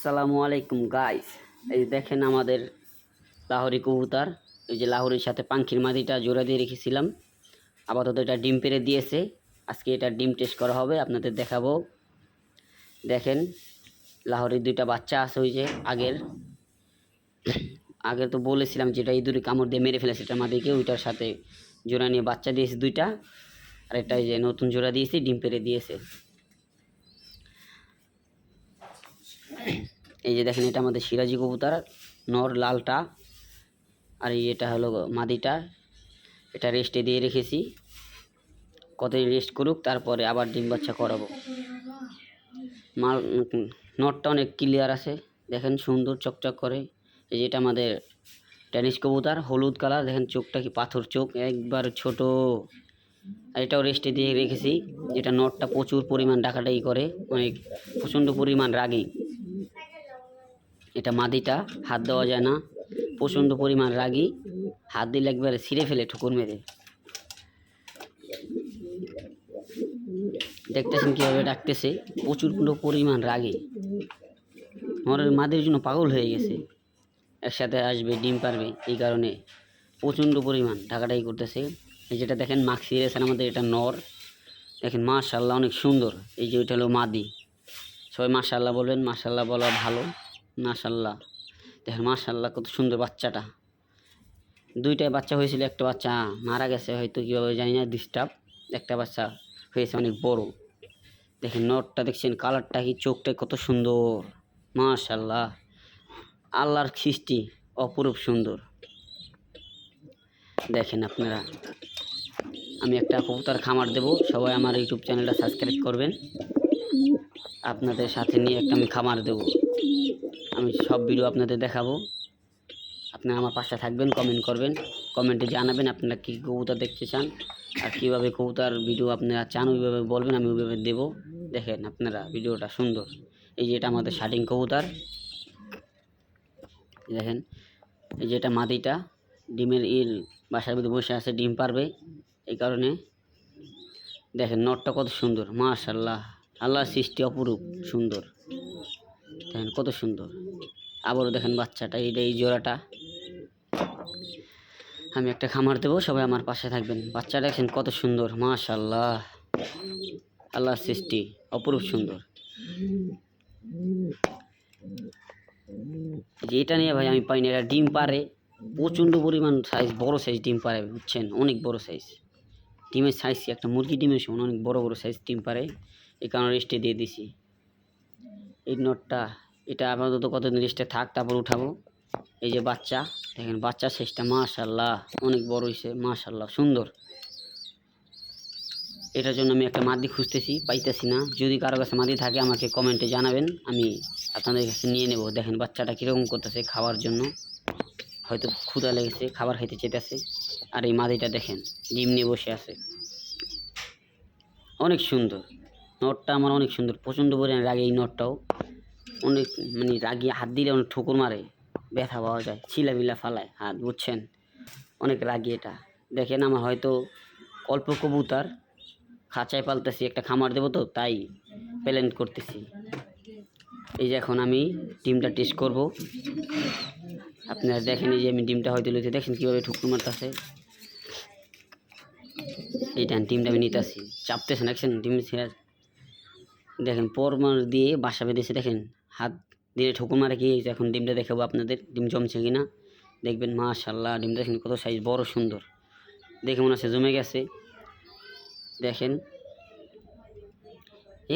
আসসালামু আলাইকুম গাইস। এই দেখেন আমাদের লাহোরি কবুতর। এই যে লাহোরির সাথে পাখির মাদিটা জোড়া দিয়ে রেখেছিলাম, আপাতত এটা ডিম পেড়ে দিয়েছে। আজকে এটা ডিম টেস্ট করা হবে, আপনাদের দেখাবো। দেখেন লাহোরির দুইটা বাচ্চা আছে, ওই যে আগের আগে তো বলেছিলাম যেটা ইঁদুরে কামড় দিয়ে মেরে ফেলেছে এটা মাদিকে, ওইটার সাথে জোড়া নিয়ে বাচ্চা দিয়েছে দুইটা। আর এটা এই যে নতুন জোড়া দিয়েছি, ডিম পেড়ে দিয়েছে। এই যে দেখেন এটা আমাদের সিরাজি কবুতর, নর লালটা। আর এটা হলো মাদিটা, এটা রেস্টে দিয়ে রেখেছি, কতদিন রেস্ট করুক, তারপরে আবার ডিম বাচ্চা করাবো। মাল নটটা অনেক ক্লিয়ার আছে, দেখেন সুন্দর চকচক করে। এই যে এটা আমাদের টেনিস কবুতর, হলুদ কালার, দেখেন চোখটা কি পাথর চোখ, একবার ছোট। আর এটাও রেস্টে দিয়ে রেখেছি। যেটা নটটা প্রচুর পরিমাণ ডাকাডাকি করে, অনেক প্রচণ্ড পরিমাণ রাগী। এটা মাদিটা, হাত দেওয়া যায় না, প্রচণ্ড পরিমাণ রাগী, হাত দিলে একবারে ছিঁড়ে ফেলে ঠুকুর মেরে। দেখতেছেন কীভাবে ডাকতেছে, প্রচুর পরিমাণ রাগী। নরের মাদির জন্য পাগল হয়ে গেছে, একসাথে আসবে ডিম পারবে, এই কারণে প্রচণ্ড পরিমাণ ঢাকাঢাকি করতেছে। এই যেটা দেখেন মাক্সি রেসার আমাদের, এটা নর, দেখেন মাশাআল্লাহ অনেক সুন্দর। এই যে ওইটা হলো মাদি, সবাই মাশাআল্লাহ বলবেন, মাশাআল্লাহ বলা ভালো। মাশাআল্লাহ দেখেন, মাশাআল্লাহ কত সুন্দর বাচ্চাটা। দুইটাই বাচ্চা হয়েছিল, একটা বাচ্চা মারা গেছে হয়তো কীভাবে জানি না, ডিস্টার্ব। একটা বাচ্চা হয়েছে অনেক বড়। দেখেন নটটা দেখছেন, কালারটা কি, চোখটা কত সুন্দর, মাশাআল্লাহ আল্লাহর সৃষ্টি, অপরূপ সুন্দর। দেখেন আপনারা, আমি একটা কবুতর খামার দেব, সবাই আমার ইউটিউব চ্যানেলটা সাবস্ক্রাইব করবেন। আপনাদের সাথে নিয়ে একটা আমি খামার দেব, আমি সব ভিডিও আপনাদের দেখাবো। আপনারা আমার পাশে থাকবেন, কমেন্ট করবেন, কমেন্টে জানাবেন আপনারা কী কবুতর দেখতে চান, আর কীভাবে কবুতর ভিডিও আপনারা চান ওইভাবে বলবেন, আমি ওইভাবে দেবো। দেখেন আপনারা ভিডিওটা সুন্দর। এই যে এটা আমাদের শাটিং কবুতর, দেখেন এই যে এটা মাদিটা, ডিমের বাসার ভিতরে বসে আছে, ডিম পারবে, এই কারণে। দেখেন নটটা কত সুন্দর, মাশাআল্লাহ আল্লাহর সৃষ্টি অপরূপ সুন্দর। দেখেন কত সুন্দর। আবারও দেখেন বাচ্চাটা, এই জোড়াটা। আমি একটা খামার দেবো, সবাই আমার পাশে থাকবেন। বাচ্চাটা দেখেন কত সুন্দর, মাশাআল্লাহ আল্লাহর সৃষ্টি অপরূপ সুন্দর। যে এটা নিয়ে ভাই আমি পাই না, এটা ডিম পারে প্রচণ্ড পরিমাণ, সাইজ বড় সাইজ ডিম পারে, বুঝছেন, অনেক বড় সাইজ ডিমের সাইজ, একটা মুরগি ডিমের সমান অনেক বড় বড় সাইজ ডিম পারে, এই কারণে রেস্টে দিয়ে দিছি। এই নটটা, এটা আপাতত কতদিন রেস্টে থাক, তারপর উঠাবো। এই যে বাচ্চা, দেখেন বাচ্চা সাইজটা মাশাআল্লাহ অনেক বড় হয়েছে, মাশাআল্লাহ সুন্দর। এটার জন্য আমি একটা মাদি খুঁজতেছি, পাইতেছি না। যদি কারো কাছে মাদি থাকে আমাকে কমেন্টে জানাবেন, আমি আপনাদের কাছে নিয়ে নেব। দেখেন বাচ্চাটা কীরকম করতেছে, খাওয়ার জন্য হয়তো ক্ষুধা লেগেছে, খাবার খাইতে চেতেছে। আর এই মাদিটা দেখেন ডিম নিয়ে বসে আছে, অনেক সুন্দর। নটটা আমার অনেক সুন্দর, প্রচণ্ড পরিমাণে রাগে এই নটটাও, অনেক মানে রাগি, হাত দিলে অনেক ঠোকর মারে, ব্যথা পাওয়া যায়, ছিলাবিলা ফালায় হাত, বুঝছেন, অনেক রাগি এটা। দেখেন আমার হয়তো অল্প কবুতর খাঁচায় পালতেছি, একটা খামার দেবো তো, তাই প্ল্যান করতেছি। এই যে এখন আমি ডিমটা টেস্ট করব, আপনারা দেখেন। এই যে আমি ডিমটা হয়তো লইতে, দেখেন কীভাবে ঠুকরু মারতেছে। এইটা ডিমটা আমি নিতেছি, চাপতেছে না, দেখছেন ডিম ছেড়ে, দেখেন পরমার দিয়ে বাসা বেঁধেছে, দেখেন হাত দিয়ে ঠুকুর মারে কি। এখন ডিমটা দেখাবো আপনাদের, ডিম জমছে কিনা দেখবেন। মাশাআল্লাহ ডিমটা দেখেন কত সাইজ বড় সুন্দর, দেখে মনে হচ্ছে জমে গেছে। দেখেন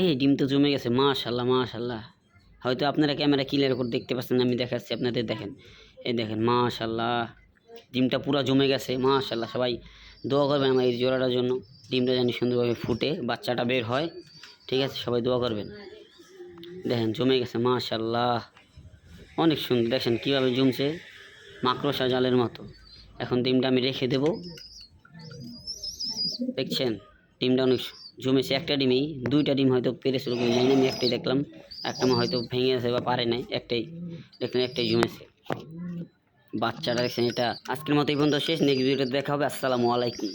এই ডিম তো জমে গেছে, মাশাআল্লাহ মাশাআল্লাহ। হয়তো আপনারা ক্যামেরা ক্লিয়ার করে দেখতে পাচ্ছেন, আমি দেখাচ্ছি আপনাদের, দেখেন এই দেখেন মাশাআল্লাহ ডিমটা পুরো জমে গেছে, মাশাআল্লাহ। সবাই দোয়া করবেন আমার এই জোড়াটার জন্য, ডিমটা জানি সুন্দরভাবে ফুটে বাচ্চাটা বের হয়, ঠিক আছে, সবাই দোয়া করবেন। দেখেন জমে গেছে মাশাআল্লাহ অনেক সুন্দর, দেখেন কীভাবে জমছে, মাকড়সা জালের মতো। এখন ডিমটা আমি রেখে দেব, দেখছেন ডিমটা অনেক জমেছে। একটা ডিমেই, দুইটা ডিম হয়তো পেরেছিল জানি না, আমি একটাই দেখলাম, একটা হয়তো ভেঙে গেছে বা পারে নাই, একটাই দেখলেন, একটাই জমেছে বাচ্চাটা, দেখছেন। এটা আজকের মতো এই পর্যন্ত শেষ, নেক্সট ভিডিওতে দেখা হবে। আসসালামু আলাইকুম।